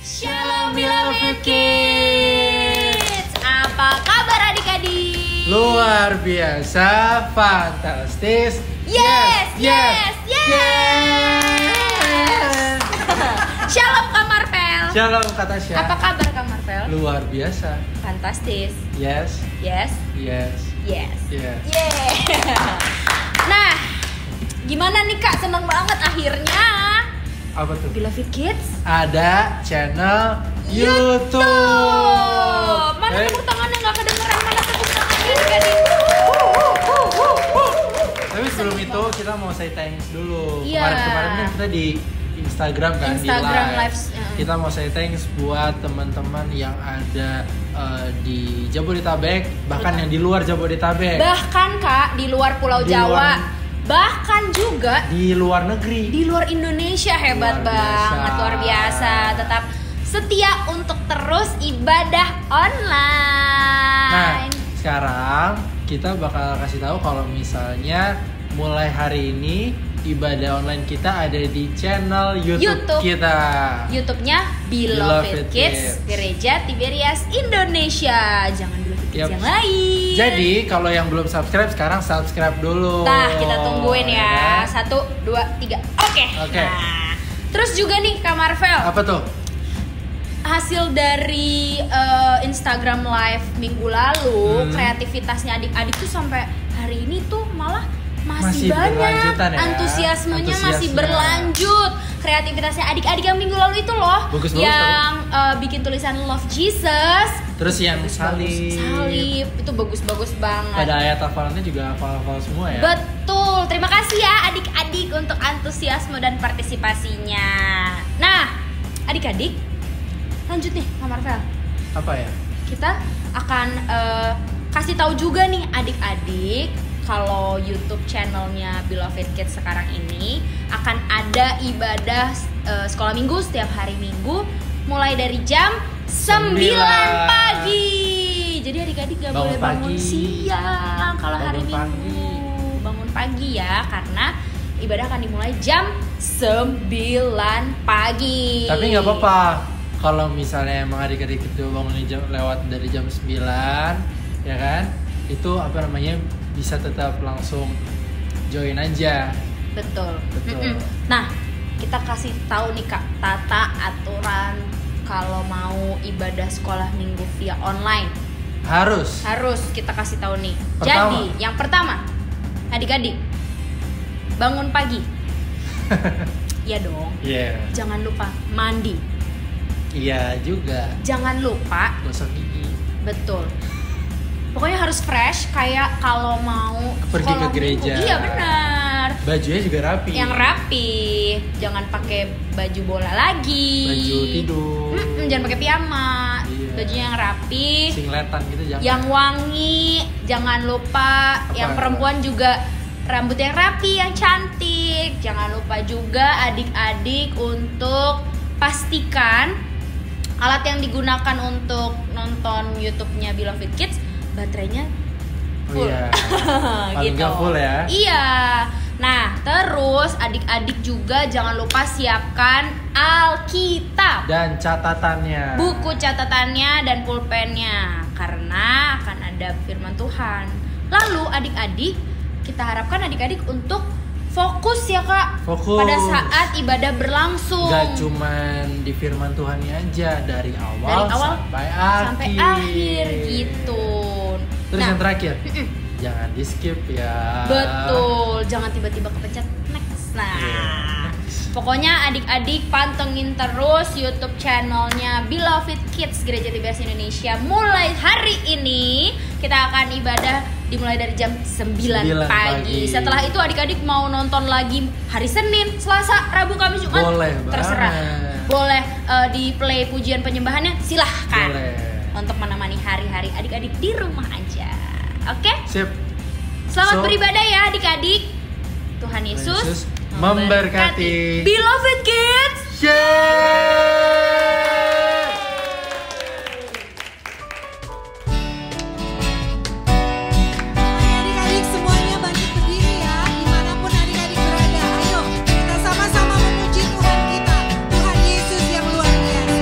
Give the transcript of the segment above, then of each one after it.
Shalom beloved kids. Apa kabar adik-adik? Luar biasa, fantastis. Yes. Shalom Kak Marvel. Shalom Kak Tasya. Apa kabar Kak Marvel? Luar biasa. Fantastis. Yes. Yes. Yes. Yes. Yes. Yeah. Nah, gimana nih Kak? Seneng banget akhirnya. Apa tuh? Beloved Kids Ada channel YouTube. Mana tepuk tangannya nggak kedengeran? Mana tepuk tangannya adik-adik? Tapi sebelum itu kita mau say thanks dulu. Iya. Kemarin kan kita di Instagram kan, Instagram di live. lives. Kita mau say thanks buat teman-teman yang ada di Jabodetabek, bahkan yang di luar Jabodetabek. Bahkan Kak di luar Pulau Di Jawa, luar- bahkan juga di luar negeri. di luar Indonesia. Hebat Luar biasa. banget, luar biasa. Tetap setia untuk terus ibadah online. Nah, sekarang kita bakal kasih tahu kalau misalnya mulai hari ini ibadah online kita ada di channel YouTube kita. YouTube-nya Beloved Kids Gereja Tiberias Indonesia. Jangan Beloved Kids Yap. yang lain. Jadi kalau yang belum subscribe sekarang subscribe dulu. Nah, kita tungguin ya. 1, 2, 3. Oke. Oke. Nah, terus juga nih Kak Marvel. Apa tuh? Hasil dari Instagram Live minggu lalu, kreativitasnya adik-adik tuh sampai hari ini tuh malah masih banyak. berlanjutan ya. Antusiasmenya masih Antusiasnya. berlanjut. Kreativitasnya adik-adik yang minggu lalu itu loh, Bagus, yang bikin tulisan Love Jesus. Terus yang Salib itu bagus-bagus banget. Pada ayat hafalannya juga hafal-hafal semua ya. Betul, terima kasih ya adik-adik untuk antusiasme dan partisipasinya. Nah, adik-adik, lanjut nih Kak Marvel. Apa ya? Kita akan kasih tahu juga nih adik-adik kalau YouTube channelnya Beloved Kids sekarang ini akan ada ibadah sekolah minggu setiap hari Minggu mulai dari jam 9 pagi. Jadi adik-adik gak boleh bangun siang kalau hari Minggu. Bangun pagi ya, karena ibadah akan dimulai jam 9 pagi. Tapi nggak apa-apa kalau misalnya emang adik-adik itu bangunnya lewat dari jam 9, ya kan? Itu apa namanya, bisa tetap langsung join aja. Betul. Betul. Nah, kita kasih tahu nih Kak, tata aturan kalau mau ibadah sekolah minggu via online. Harus. Kita kasih tahu nih. Pertama. Jadi, yang pertama, adik-adik bangun pagi. Iya dong. Iya. Jangan lupa mandi. Iya juga. Jangan lupa, Gosok gigi. betul. Pokoknya harus fresh kayak kalau mau Pergi sekolah ke gereja. minggu. Iya benar. Bajunya juga rapi. Yang rapi, jangan pakai baju bola lagi. Baju tidur. Jangan pakai piyama. Iya. Bajunya yang rapi, Singletan gitu jangan. yang wangi. Jangan lupa. Yang perempuan juga rambut yang rapi, yang cantik. Jangan lupa juga adik-adik untuk pastikan alat yang digunakan untuk nonton YouTube-nya Beloved Kids baterainya full. Oh iya. Paling Gitu. nggak full ya. Iya. Nah, terus adik-adik juga jangan lupa siapkan Alkitab, Dan catatannya. buku catatannya dan pulpennya, karena akan ada firman Tuhan. Lalu adik-adik, kita harapkan adik-adik untuk fokus ya Kak. Fokus. Pada saat ibadah berlangsung. Gak cuman di firman Tuhannya aja, dari awal sampai akhir gitu. Terus yang terakhir, jangan di skip ya. Betul, jangan tiba-tiba kepencet next. Nah, Next. pokoknya adik-adik pantengin terus YouTube channelnya Beloved Kids Gereja Tiberias Indonesia. Mulai hari ini kita akan ibadah dimulai dari jam 9 pagi. Setelah itu adik-adik mau nonton lagi hari Senin, Selasa, Rabu, Kamis, Jumat, Boleh terserah. banget. Boleh di play pujian penyembahannya, silahkan. Boleh. Untuk menemani hari-hari adik-adik di rumah aja. Oke? Sip. Selamat So, beribadah ya adik-adik. Tuhan Yesus memberkati. Beloved Kids. Share. Adik-adik semuanya bangkit berdiri ya, dimanapun adik-adik berada. Ayo kita sama-sama memuji Tuhan kita, Tuhan Yesus yang luar biasa.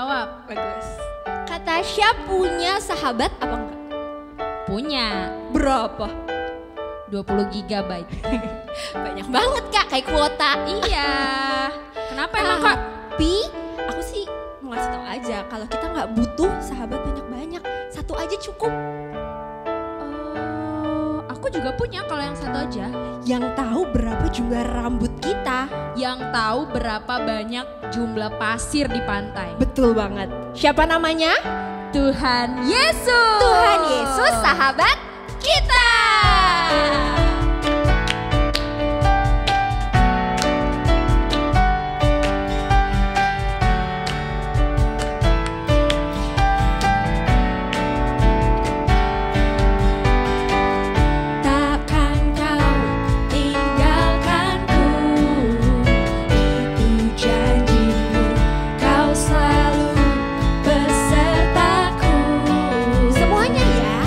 jawab. Bagus. Kak Tasya punya sahabat apa enggak? Punya Berapa? 20 GB. Banyak banget Kak, kayak kuota. Iya. Kenapa emang Kak? Tapi aku sih mau ngasih tau aja kalau kita nggak butuh sahabat banyak-banyak, satu aja cukup. Aku juga punya kalau yang satu aja. Yang tahu berapa jumlah rambut kita. Yang tahu berapa banyak jumlah pasir di pantai. Betul banget. Siapa namanya? Tuhan Yesus. Tuhan Yesus, sahabat kita. Semuanya ya.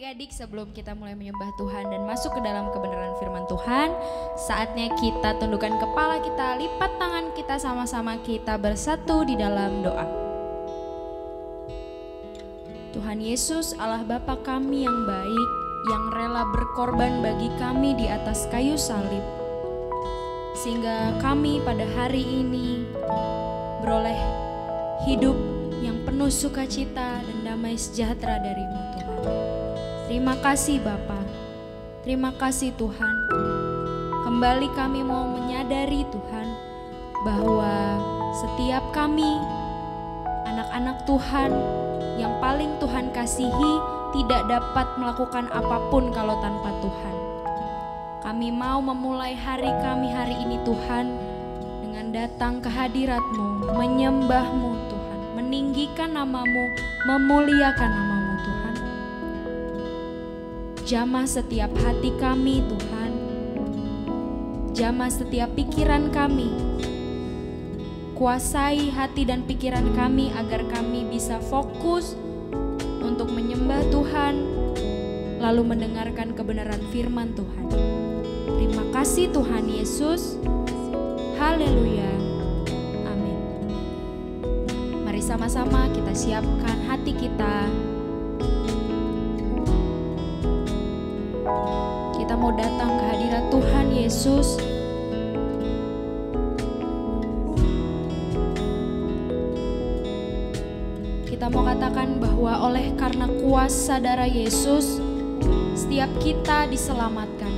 adik-adik, sebelum kita mulai menyembah Tuhan dan masuk ke dalam kebenaran firman Tuhan, saatnya kita tundukkan kepala kita, lipat tangan kita, sama-sama kita bersatu di dalam doa. Tuhan Yesus, Allah Bapa kami yang baik, yang rela berkorban bagi kami di atas kayu salib, sehingga kami pada hari ini beroleh hidup yang penuh sukacita dan damai sejahtera dari-Mu Tuhan. Terima kasih Bapa, terima kasih Tuhan. Kembali kami mau menyadari Tuhan bahwa setiap kami anak-anak Tuhan yang paling Tuhan kasihi tidak dapat melakukan apapun kalau tanpa Tuhan. Kami mau memulai hari kami hari ini Tuhan dengan datang ke hadirat-Mu, menyembah-Mu Tuhan, meninggikan nama-Mu, memuliakan nama-Mu Tuhan. Jamah setiap hati kami Tuhan, jamah setiap pikiran kami, kuasai hati dan pikiran kami agar kami bisa fokus untuk menyembah Tuhan, lalu mendengarkan kebenaran firman Tuhan. Terima kasih Tuhan Yesus. Haleluya. Amin. Mari sama-sama kita siapkan hati kita. Kita mau datang ke hadirat Tuhan Yesus. Kita mau katakan bahwa oleh karena kuasa darah Yesus, setiap kita diselamatkan.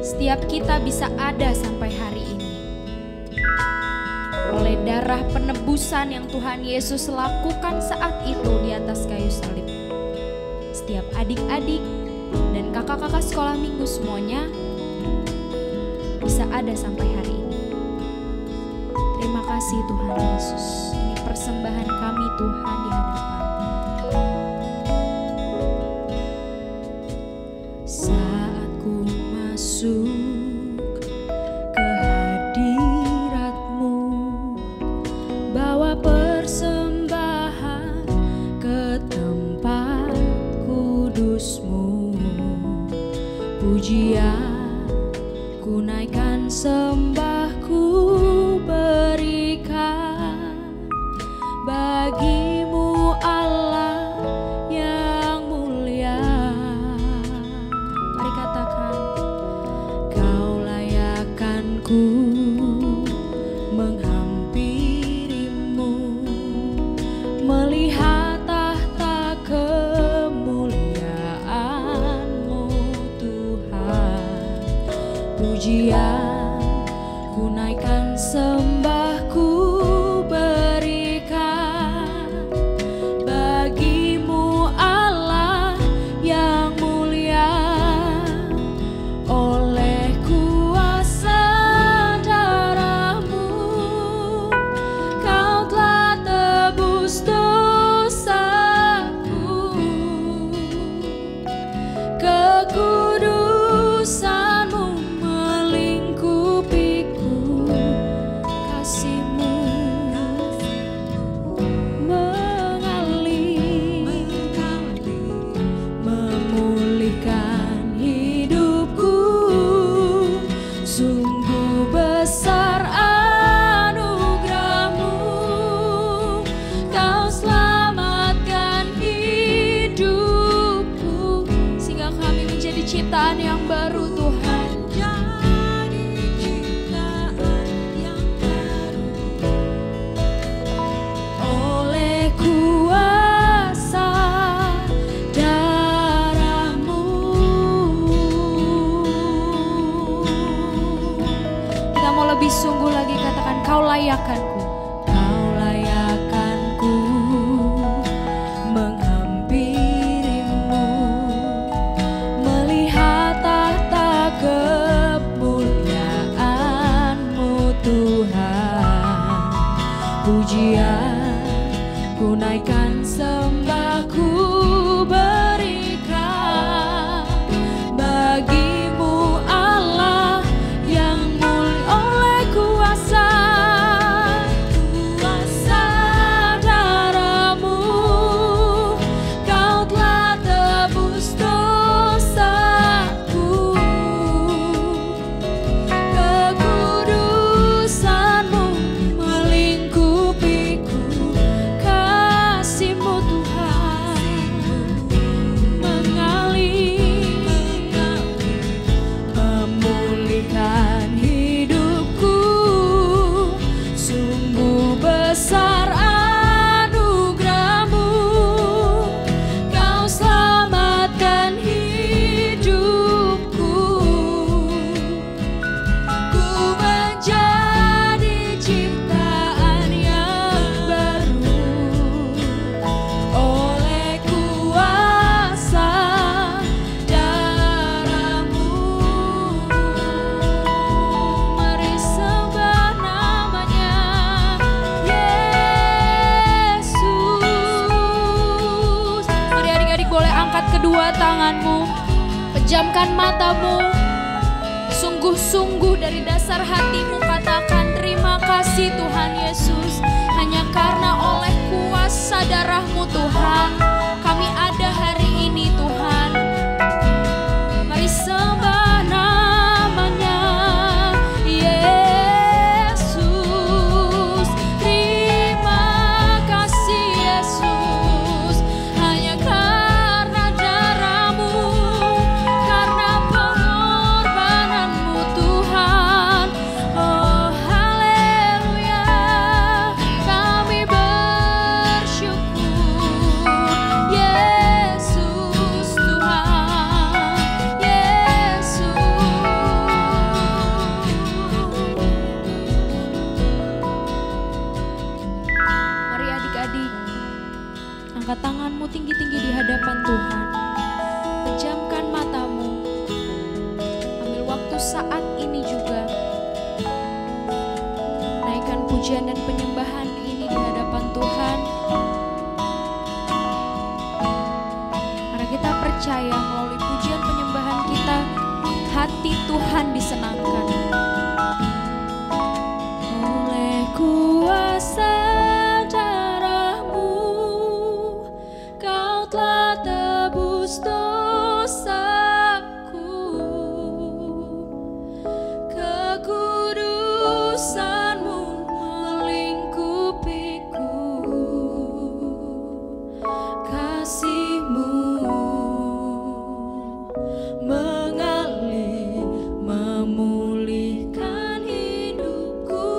Setiap kita bisa ada sampai hari ini. Oleh darah penebusan yang Tuhan Yesus lakukan saat itu di atas kayu salib. Setiap adik-adik dan kakak-kakak sekolah minggu semuanya bisa ada sampai hari ini. Terima kasih Tuhan Yesus. Ini persembahan kami Tuhan di hadapan. Saat ku masuk ke hadirat-Mu, bawa persembahan ke tempat kudus-Mu, pujian ku naikkan, sembahku berikan bagi-Mu Allah yang mulia. Mari katakan, Kau layakkan ku menghampiri-Mu, melihat tahta kemuliaan-Mu Tuhan. Pujian ku naikkan, sembahku berikan bagi-Mu Allah yang mulia. Oleh kuasa darah-Mu, Kau telah tebus dosaku. Kekudusan-Mu melingkupiku, kasih-Mu mengalir, memulihkan hidupku. Sungguh besar anugerah-Mu, Kau selamatkan hidupku, sehingga kami menjadi ciptaan yang baru Tuhan. Oleh kuasa darah-Mu, kita mau lebih sungguh lagi katakan, Kau layakkanku, Kau layakkanku menghampiri-Mu, melihat tahta kemuliaan-Mu Tuhan. Pujian ku naikkan, sembahku berikan bagi-Mu Allah yang mulia. Oleh kuasa darah-Mu, Kau telah tebus dosaku. Kekudusan-Mu melingkupiku, kasih-Mu Tuhan. kedua tanganmu, pejamkan matamu, sungguh-sungguh dari dasar hatimu katakan terima kasih Tuhan Yesus. Hanya karena oleh kuasa darah-Mu Tuhan, kami ada hari ini Tuhan. Mari sembah namanya Yesus. Terima kasih Yesus. Hanya karena darah-Mu, karena pengorbanan-Mu Tuhan. Oh haleluya, kami bersyukur. Yesus Tuhan, Yesus. Mari adik-adik, angkat tanganmu tinggi-tinggi di hadapan Tuhan. Pejamkan matamu. Ambil waktu saat ini juga. Naikkan pujian dan penyembahan ini di hadapan Tuhan. Karena kita percaya melalui pujian penyembahan kita, hati Tuhan disenangkan. Oleh kuasa darah-Mu, Kau telah tebus dosaku. Kekudusan-Mu melingkupiku. Kasih-Mu mengalir memulihkan hidupku.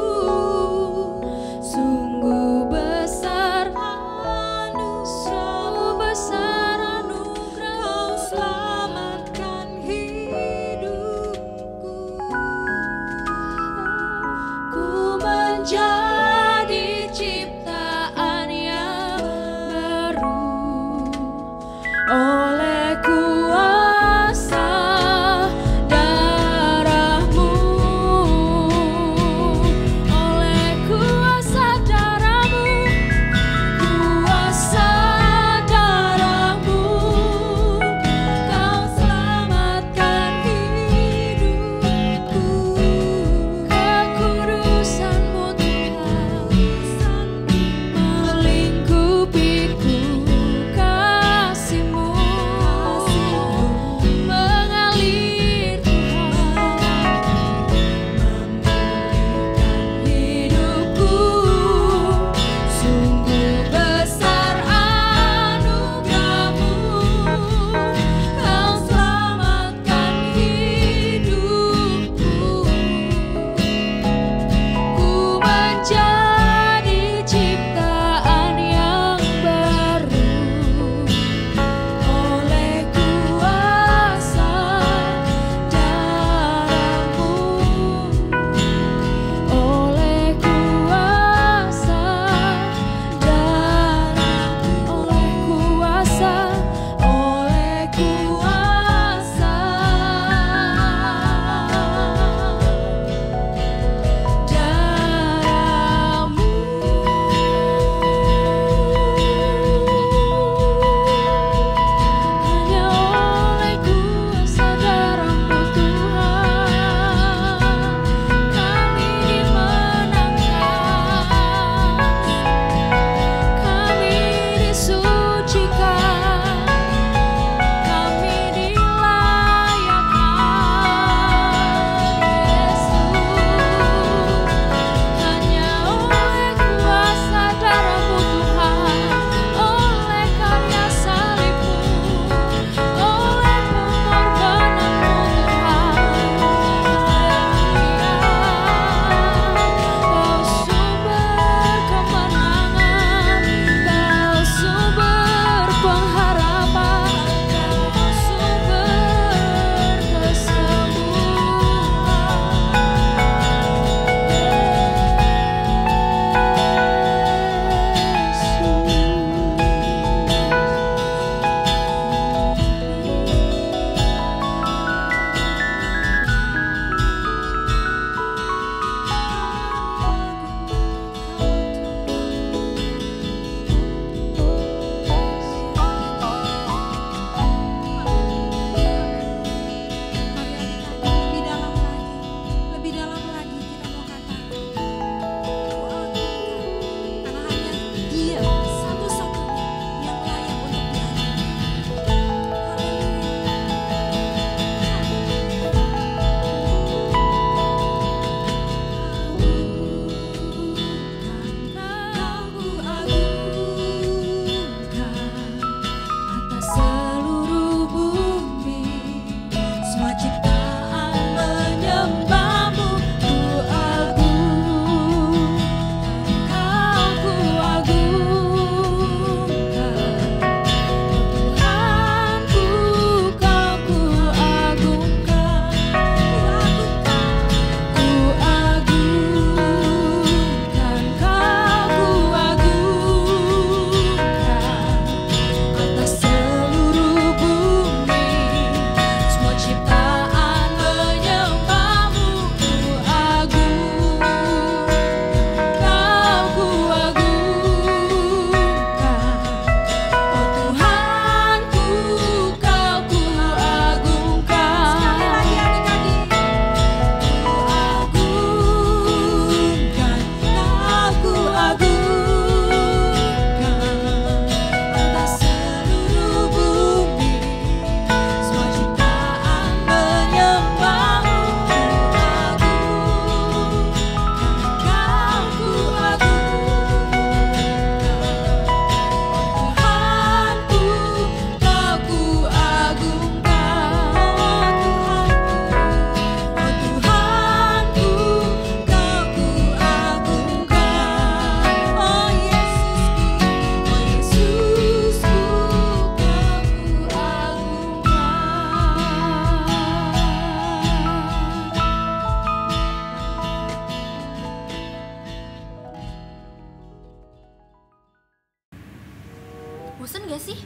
Bosen gak sih?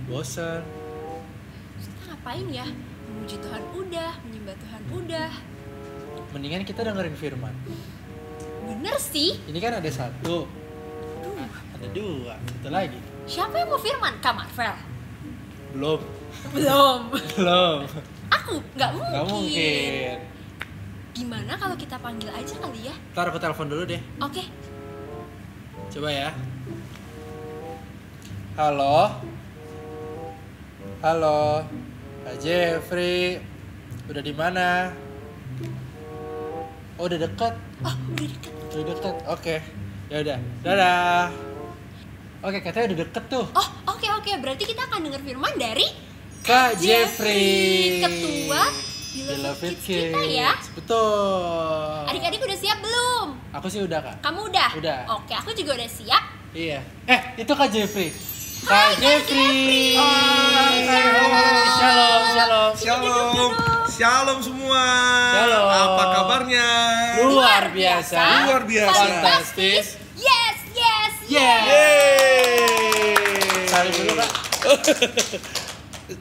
Bosen. Kita ngapain ya? Memuji Tuhan udah, menyembah Tuhan udah. Mendingan kita dengerin firman. Bener sih. Ini kan ada satu, ada dua, satu lagi. Siapa yang mau firman? Kak Marvel? Belum. Belum. Belum. Aku? Nggak mungkin. Nggak mungkin. Gimana kalau kita panggil aja kali ya? Ntar aku telepon dulu deh. Oke. Coba ya. Halo. Halo. Kak Jeffrey. Udah di mana? Oh, udah dekat. Oh, udah deket. Udah dekat. Oke. Ya udah. Dadah. Oke, katanya udah deket tuh. Oh, oke. Berarti kita akan dengar firman dari Kak Jeffrey. Ketua Beloved Kids kita ya. Betul. Adik-adik udah siap belum? Aku sih udah, Kak. Kamu udah? Udah. Oke, aku juga udah siap. Iya. Itu Kak Jeffrey. Hai, Kak Jeffrey. Shalom. Shalom. Shalom, shalom semua. Shalom. Apa kabarnya? Luar biasa. Luar biasa. Fantastis. Yes. Yeay. Salim dulu, Kak.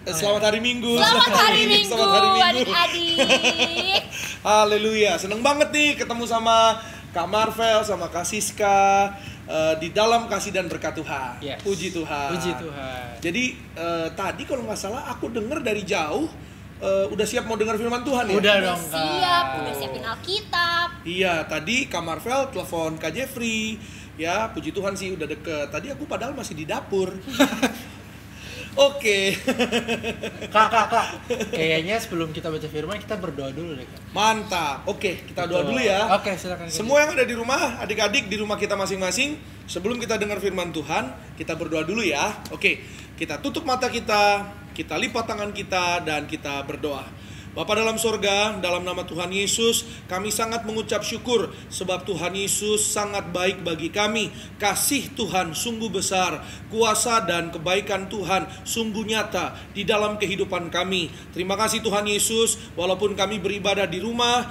Selamat hari Minggu. Selamat hari Minggu, Selamat hari Minggu. adik-adik. Haleluya. Seneng banget nih ketemu sama Kak Marvel, sama Kak Siska di dalam kasih dan berkat Tuhan. Yes. Puji Tuhan. Puji Tuhan. Jadi tadi kalau nggak salah aku dengar dari jauh udah siap mau dengar firman Tuhan ya? Udah dong, Kak. Siap, udah siapin Alkitab. Iya, tadi Kak Marvel telepon Kak Jeffrey. Ya, puji Tuhan sih udah deket. Tadi aku padahal masih di dapur. Oke. Kak. Kayaknya sebelum kita baca firman, kita berdoa dulu deh, Kak. Mantap. Oke, kita doa Betul. dulu ya. Oke, silakan. Semua yang ada di rumah, adik-adik di rumah kita masing-masing, sebelum kita dengar firman Tuhan, kita berdoa dulu ya. Oke, kita tutup mata kita lipat tangan kita, dan kita berdoa. Bapa dalam sorga, dalam nama Tuhan Yesus, kami sangat mengucap syukur sebab Tuhan Yesus sangat baik bagi kami. Kasih Tuhan sungguh besar, kuasa dan kebaikan Tuhan sungguh nyata di dalam kehidupan kami. Terima kasih Tuhan Yesus, walaupun kami beribadah di rumah,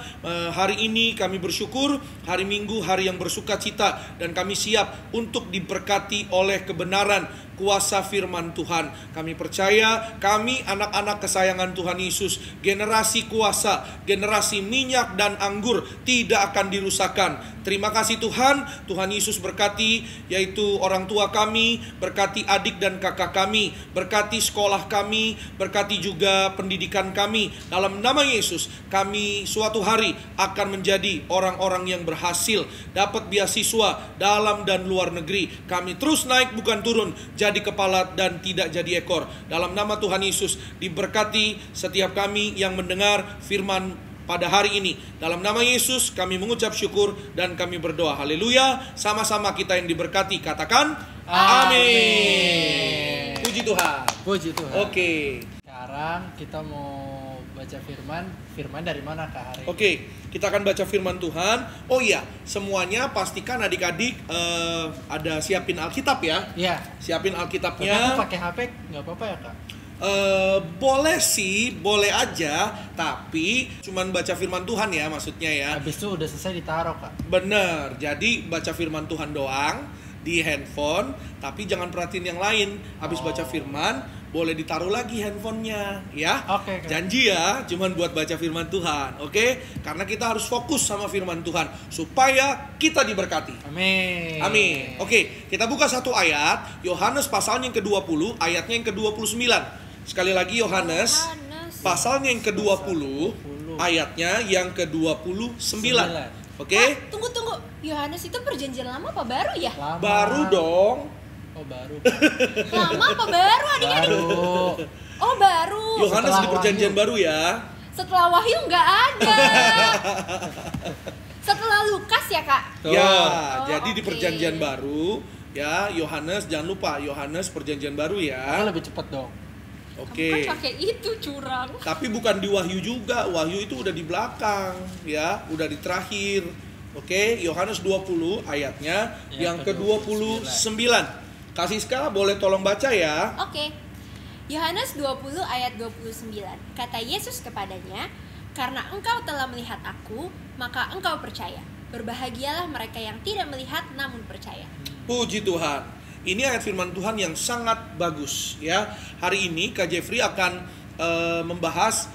hari ini kami bersyukur, hari Minggu hari yang bersukacita, dan kami siap untuk diberkati oleh kebenaran kuasa firman Tuhan. Kami percaya kami anak-anak kesayangan Tuhan Yesus, generasi kuasa, generasi minyak dan anggur tidak akan dirusakkan. Terima kasih Tuhan. Tuhan Yesus berkati yaitu orang tua kami, berkati adik dan kakak kami, berkati sekolah kami, berkati juga pendidikan kami. Dalam nama Yesus, kami suatu hari akan menjadi orang-orang yang berhasil, dapat beasiswa dalam dan luar negeri. Kami terus naik bukan turun, jadi kepala dan tidak jadi ekor. Dalam nama Tuhan Yesus, diberkati setiap kami yang mendengar firman pada hari ini. Dalam nama Yesus kami mengucap syukur dan kami berdoa. Haleluya. Sama-sama kita yang diberkati katakan amin. Puji Tuhan. Puji Tuhan. Oke. Sekarang kita mau baca firman dari mana, Kak, hari ini? Oke, kita akan baca firman Tuhan. Oh iya, semuanya pastikan adik-adik ada siapin Alkitab ya. Iya. Siapin Tapi Alkitabnya. aku pakai HP nggak apa-apa ya, Kak? Boleh sih, boleh aja. Tapi cuman baca firman Tuhan ya, maksudnya ya. Habis itu udah selesai ditaruh, Kak. Bener, jadi baca firman Tuhan doang di handphone, tapi jangan perhatiin yang lain. Habis baca firman, boleh ditaruh lagi handphonenya, ya. Oke. Janji ya, cuman buat baca firman Tuhan, oke? Karena kita harus fokus sama firman Tuhan supaya kita diberkati. Amin. Amin. Oke, kita buka satu ayat, Yohanes pasalnya yang ke-20, ayatnya yang ke-29. Sekali lagi Yohanes pasalnya yang ke-20, ayatnya yang ke-29. Oke? Tunggu. Yohanes itu perjanjian lama apa baru ya? Lama. Baru dong. Oh, baru. Lama apa baru adik-adik? Baru. Oh baru. Yohanes Setelah di perjanjian Wahyu. baru ya. Setelah Wahyu nggak ada. Setelah Lukas ya kak? Tuh. Ya, Oh, jadi di oke. perjanjian baru ya, Yohanes jangan lupa Yohanes perjanjian baru Aku ya. lebih cepet dong. Oke. Kamu kan pakai itu curang. Tapi bukan di Wahyu juga. Wahyu itu udah di belakang ya, udah di terakhir. Oke, Yohanes 20 ayatnya yang ke-29. Kasiska boleh tolong baca ya. Oke. Yohanes 20 ayat 29. Kata Yesus kepadanya, "Karena engkau telah melihat aku, maka engkau percaya. Berbahagialah mereka yang tidak melihat namun percaya." Puji Tuhan. ini ayat firman Tuhan yang sangat bagus ya. Hari ini Kak Jeffrey akan membahas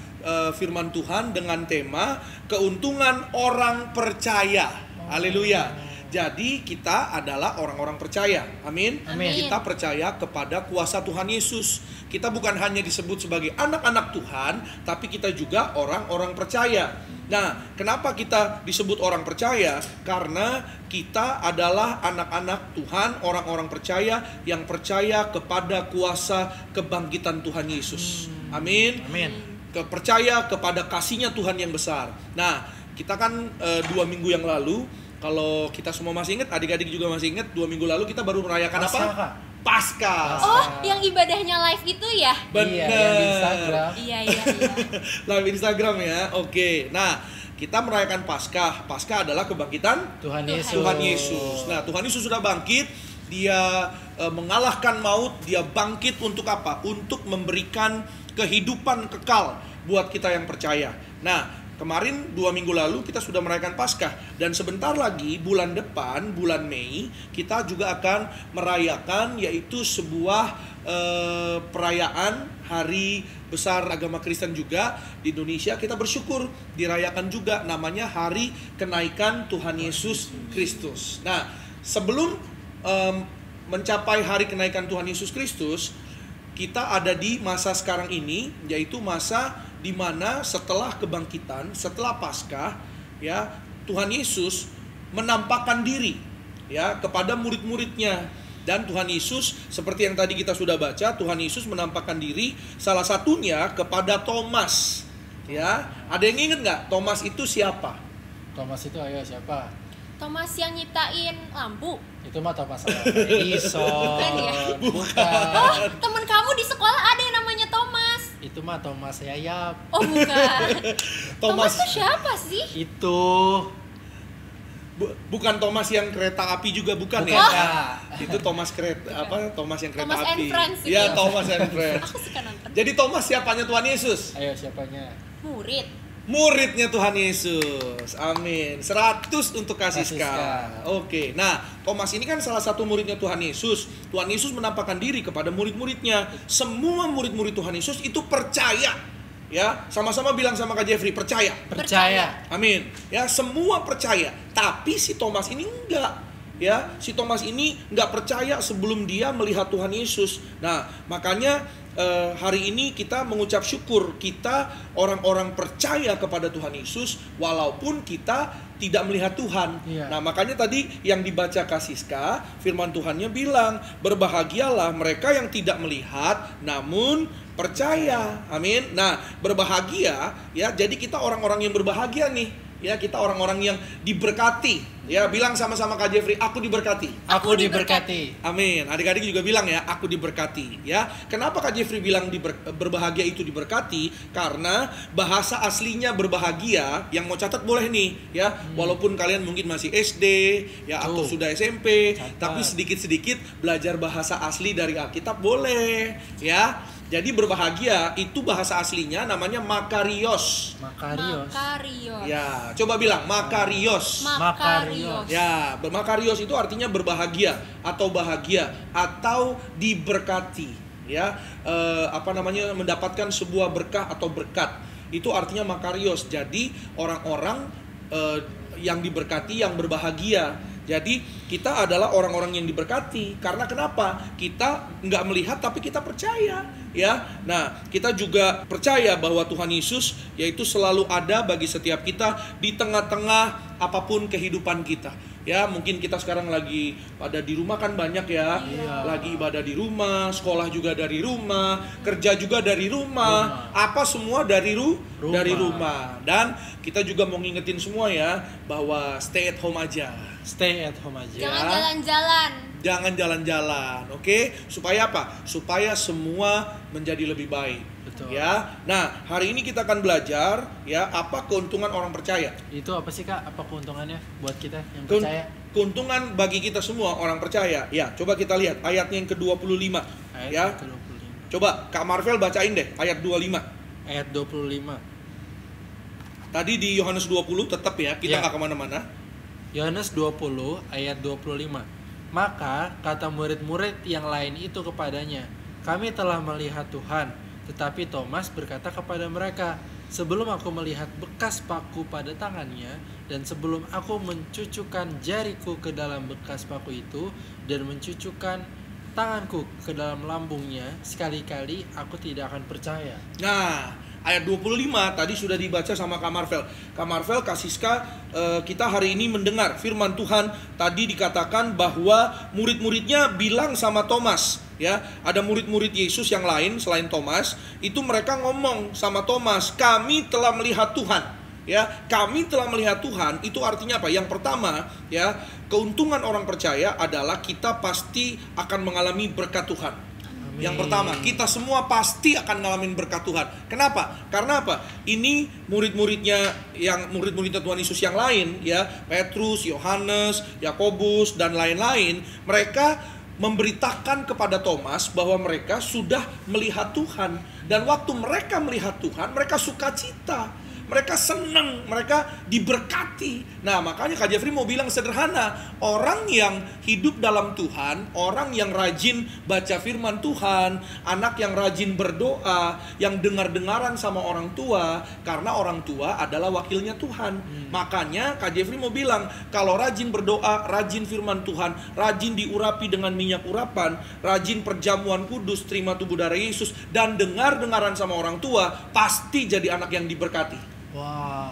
firman Tuhan dengan tema keuntungan orang percaya. Haleluya. Jadi kita adalah orang-orang percaya. Amin. Amin. Kita percaya kepada kuasa Tuhan Yesus. Kita bukan hanya disebut sebagai anak-anak Tuhan, tapi kita juga orang-orang percaya. Nah, kenapa kita disebut orang percaya? Karena kita adalah anak-anak Tuhan, orang-orang percaya yang percaya kepada kuasa kebangkitan Tuhan Yesus. Amin. Amin. Percaya kepada kasih-Nya Tuhan yang besar. Nah, kita kan 2 minggu yang lalu, kalau kita semua masih ingat, adik-adik juga masih ingat, 2 minggu lalu kita baru merayakan Paskah, apa? Kak. Paskah. Oh, yang ibadahnya live itu ya? Iya, yang di Instagram. Iya. Live Instagram ya. Oke. Nah, kita merayakan Paskah. Paskah adalah kebangkitan Tuhan Yesus. Tuhan Yesus. Nah, Tuhan Yesus sudah bangkit. Dia mengalahkan maut. Dia bangkit untuk apa? Untuk memberikan kehidupan kekal buat kita yang percaya. Nah, kemarin 2 minggu lalu kita sudah merayakan Paskah. Dan sebentar lagi bulan depan, bulan Mei, kita juga akan merayakan yaitu sebuah perayaan hari besar agama Kristen juga di Indonesia. Kita bersyukur dirayakan juga, namanya Hari Kenaikan Tuhan Yesus Kristus. Nah, sebelum mencapai Hari Kenaikan Tuhan Yesus Kristus, kita ada di masa sekarang ini, yaitu masa di mana setelah kebangkitan, setelah Paskah, ya, Tuhan Yesus menampakkan diri ya kepada murid-muridnya. Dan Tuhan Yesus, seperti yang tadi kita sudah baca, Tuhan Yesus menampakkan diri salah satunya kepada Thomas. Ya, ada yang ingat nggak Thomas itu siapa? Thomas itu ayo siapa? Thomas yang nyiptain lampu. Itu mah Thomas Edison. Bukan ya? Bukan. Oh, temen kamu di sekolah ada yang namanya Thomas. Itu mah Thomas Yayap. Oh, bukan. Thomas Thomas tuh siapa sih? Itu bukan Thomas yang kereta api juga bukan, bukan, ya? Kak. Itu Thomas kereta apa? Thomas yang kereta Thomas and api. Friends itu. Iya, Thomas and Friends. Aku suka nonton. Jadi Thomas siapanya Tuhan Yesus? Ayo siapanya? Murid. Muridnya Tuhan Yesus. Amin. 100 untuk Kasiska. Kasiska. Oke. Nah, Thomas ini kan salah satu muridnya Tuhan Yesus. Tuhan Yesus menampakkan diri kepada murid-muridnya. Semua murid-murid Tuhan Yesus itu percaya. Ya, sama-sama bilang sama Kak Jeffrey, percaya. Percaya. Amin. Ya, semua percaya. Tapi si Thomas ini enggak. Ya, si Thomas ini enggak percaya sebelum dia melihat Tuhan Yesus. Nah, makanya hari ini kita mengucap syukur kita orang-orang percaya kepada Tuhan Yesus walaupun kita tidak melihat Tuhan. Iya. Nah, makanya tadi yang dibaca Kasiska, firman Tuhannya bilang, berbahagialah mereka yang tidak melihat namun percaya. Amin. Nah, berbahagia ya, jadi kita orang-orang yang berbahagia nih. Ya, kita orang-orang yang diberkati. Ya, bilang sama-sama Kak Jeffrey, aku diberkati. Aku diberkati. Amin. Adik-adik juga bilang ya, aku diberkati. Ya, kenapa Kak Jeffrey bilang berbahagia itu diberkati? Karena bahasa aslinya berbahagia, yang mau catat boleh nih, ya. Walaupun kalian mungkin masih SD, ya, atau sudah SMP, Catat. tapi sedikit-sedikit belajar bahasa asli dari Alkitab boleh, ya. Jadi berbahagia itu bahasa aslinya namanya makarios. Makarios. Makarios. Ya, coba bilang makarios. Makarios. Ya, makarios itu artinya berbahagia atau bahagia atau diberkati. Ya, mendapatkan sebuah berkah atau berkat. Itu artinya makarios. Jadi orang-orang yang diberkati, yang berbahagia. Jadi kita adalah orang-orang yang diberkati. Karena kenapa? Kita nggak melihat tapi kita percaya, ya. Nah, kita juga percaya bahwa Tuhan Yesus yaitu selalu ada bagi setiap kita di tengah-tengah apapun kehidupan kita. Ya, mungkin kita sekarang lagi pada di rumah kan banyak ya. Iya. Lagi ibadah di rumah, sekolah juga dari rumah, kerja juga dari rumah. Apa semua dari dari rumah. Dan kita juga mau ngingetin semua ya bahwa stay at home aja. Stay at home aja. Jangan jalan-jalan. Jangan jalan-jalan, oke? Supaya apa? Supaya semua menjadi lebih baik. Betul. Ya. Nah, hari ini kita akan belajar ya apa keuntungan orang percaya. Itu apa sih Kak? Apa keuntungannya buat kita yang Keun- percaya? Keuntungan bagi kita semua orang percaya. Ya, coba kita lihat ayatnya yang ke-25. Ayat Ya. ke-25. Coba Kak Marvel bacain deh ayat 25. Ayat 25. Tadi di Yohanes 20 tetap ya, kita Ya. nggak kemana-mana. Yohanes 20 ayat 25. Maka kata murid-murid yang lain itu kepadanya, "Kami telah melihat Tuhan." Tetapi Thomas berkata kepada mereka, "Sebelum aku melihat bekas paku pada tangannya, dan sebelum aku mencucukkan jariku ke dalam bekas paku itu, dan mencucukkan tanganku ke dalam lambungnya, sekali-kali aku tidak akan percaya." Nah, ayat 25 tadi sudah dibaca sama Kak Marvel. Kak Marvel, Kak Siska, kita hari ini mendengar firman Tuhan. Tadi dikatakan bahwa murid-muridnya bilang sama Thomas, ya, ada murid-murid Yesus yang lain selain Thomas, itu mereka ngomong sama Thomas, "Kami telah melihat Tuhan." Ya, kami telah melihat Tuhan, itu artinya apa? Yang pertama, ya, keuntungan orang percaya adalah kita pasti akan mengalami berkat Tuhan. Amin. Yang pertama, kita semua pasti akan ngalamin berkat Tuhan. Kenapa? Karena apa? Ini murid-muridnya yang murid-murid Tuhan Yesus yang lain, ya, Petrus, Yohanes, Yakobus dan lain-lain, mereka memberitakan kepada Thomas bahwa mereka sudah melihat Tuhan, dan waktu mereka melihat Tuhan, mereka sukacita. Mereka senang, mereka diberkati. Nah, makanya Kak Jeffrey mau bilang sederhana, orang yang hidup dalam Tuhan, orang yang rajin baca firman Tuhan, anak yang rajin berdoa, yang dengar-dengaran sama orang tua, karena orang tua adalah wakilnya Tuhan. Makanya Kak Jeffrey mau bilang, kalau rajin berdoa, rajin firman Tuhan, rajin diurapi dengan minyak urapan, rajin perjamuan kudus, terima tubuh darah Yesus, dan dengar-dengaran sama orang tua, pasti jadi anak yang diberkati. Wow.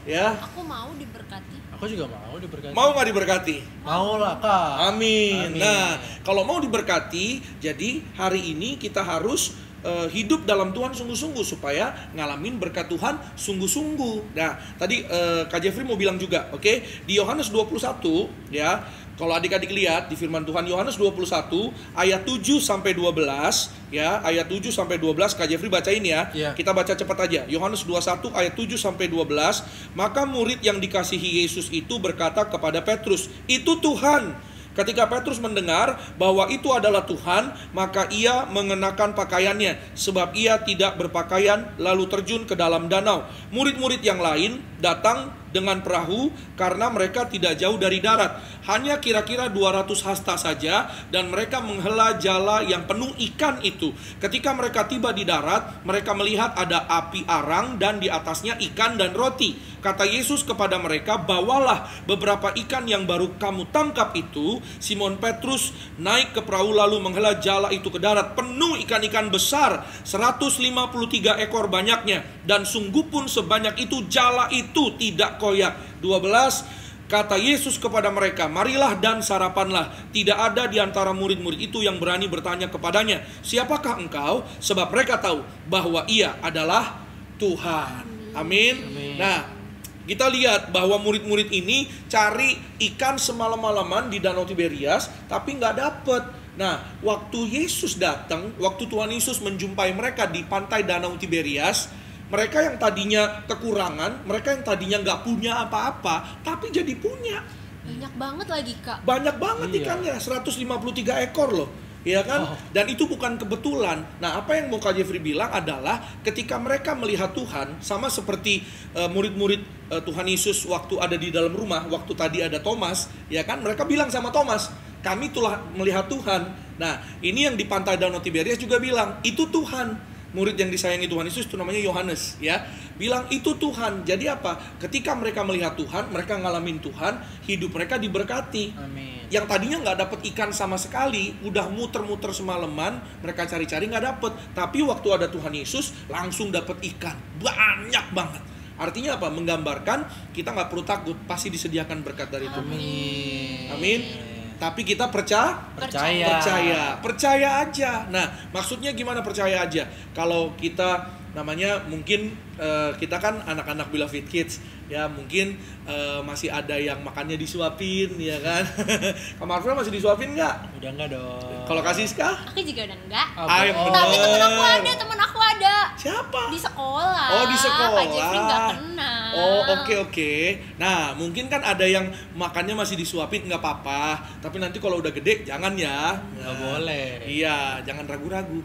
Ya, Aku mau diberkati. Aku juga mau diberkati. mau nggak diberkati? Mau lah, Kak. Amin. Amin. Nah, kalau mau diberkati, jadi hari ini kita harus hidup dalam Tuhan sungguh-sungguh supaya ngalamin berkat Tuhan sungguh-sungguh. Nah, tadi Kak Jeffrey mau bilang juga, oke? Di Yohanes 21, ya. Kalau adik-adik lihat di firman Tuhan Yohanes 21 ayat 7 sampai 12, ya, ayat 7 sampai 12 Kak Jeffrey bacain ya. Iya. Kita baca cepat aja. Yohanes 21 ayat 7 sampai 12. Maka murid yang dikasihi Yesus itu berkata kepada Petrus, "Itu Tuhan." Ketika Petrus mendengar bahwa itu adalah Tuhan, maka ia mengenakan pakaiannya, sebab ia tidak berpakaian, lalu terjun ke dalam danau. Murid-murid yang lain datang dengan perahu karena mereka tidak jauh dari darat, hanya kira-kira 200 hasta saja, dan mereka menghela jala yang penuh ikan itu. Ketika mereka tiba di darat, mereka melihat ada api arang dan di atasnya ikan dan roti. Kata Yesus kepada mereka, "Bawalah beberapa ikan yang baru kamu tangkap itu." Simon Petrus naik ke perahu lalu menghela jala itu ke darat, penuh ikan-ikan besar, 153 ekor banyaknya, dan sungguh pun sebanyak itu jala itu tidak koyak. 12. Kata Yesus kepada mereka, "Marilah dan sarapanlah." Tidak ada di antara murid-murid itu yang berani bertanya kepadanya, "Siapakah engkau?" Sebab mereka tahu bahwa ia adalah Tuhan. Amin. Amin. Nah, kita lihat bahwa murid-murid ini cari ikan semalam-malaman di Danau Tiberias, tapi nggak dapet. Nah, waktu Yesus datang, waktu Tuhan Yesus menjumpai mereka di pantai Danau Tiberias, mereka yang tadinya kekurangan, mereka yang tadinya nggak punya apa-apa, tapi jadi punya. Banyak banget lagi, Kak. Banyak banget Iya. ikannya, 153 ekor loh. Ya kan? Dan itu bukan kebetulan. Nah, apa yang mau Kak Jeffrey bilang adalah ketika mereka melihat Tuhan, sama seperti murid-murid Tuhan Yesus waktu ada di dalam rumah, waktu tadi ada Thomas, ya kan? Mereka bilang sama Thomas, "Kami telah melihat Tuhan." Nah, ini yang di pantai Danau Tiberias juga bilang, "Itu Tuhan." Murid yang disayangi Tuhan Yesus itu namanya Yohanes, ya. Bilang itu Tuhan. Jadi apa? Ketika mereka melihat Tuhan, mereka ngalamin Tuhan, hidup mereka diberkati. Amin. Yang tadinya nggak dapet ikan sama sekali, udah muter-muter semalaman, mereka cari-cari nggak dapet. Tapi waktu ada Tuhan Yesus, langsung dapet ikan. Banyak banget. Artinya apa? Menggambarkan kita nggak perlu takut, pasti disediakan berkat dari Tuhan. Amin. Amin. Tapi kita percaya aja. Nah, maksudnya gimana percaya aja? Kalau kita namanya mungkin kita kan anak-anak Beloved Kids, ya mungkin masih ada yang makannya disuapin, ya kan? Kak Marvel masih disuapin nggak? Udah enggak dong. Kalau Kak Siska? Aku juga udah enggak. Ayo, Tapi bener. temen aku ada. Siapa? Di sekolah. Oh, di sekolah. Kak Jeffrey nggak kenal. Oh, oke. Nah, mungkin kan ada yang makannya masih disuapin nggak apa-apa, tapi nanti kalau udah gede jangan ya. Nggak boleh. Iya, jangan ragu-ragu.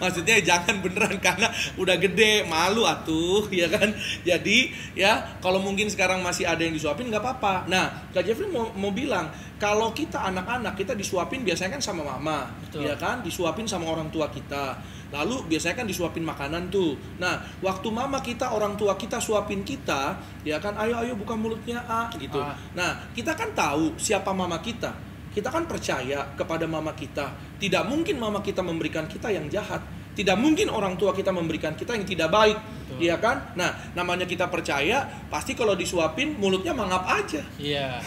Maksudnya jangan beneran karena udah gede, malu atuh, ya kan? Jadi ya kalau mungkin sekarang masih ada yang disuapin nggak apa-apa. Nah, Kak Jeffrey mau bilang kalau kita anak-anak kita disuapin biasanya kan sama mama, betul, ya kan? Disuapin sama orang tua kita. Lalu biasanya kan disuapin makanan tuh. Nah, waktu mama kita, orang tua kita suapin kita, ya kan, ayo buka mulutnya gitu. Nah, kita kan tahu siapa mama kita. Kita kan percaya kepada mama kita. Tidak mungkin mama kita memberikan kita yang jahat. Tidak mungkin orang tua kita memberikan kita yang tidak baik. Iya kan? Nah, namanya kita percaya, pasti kalau disuapin mulutnya mangap aja. Iya.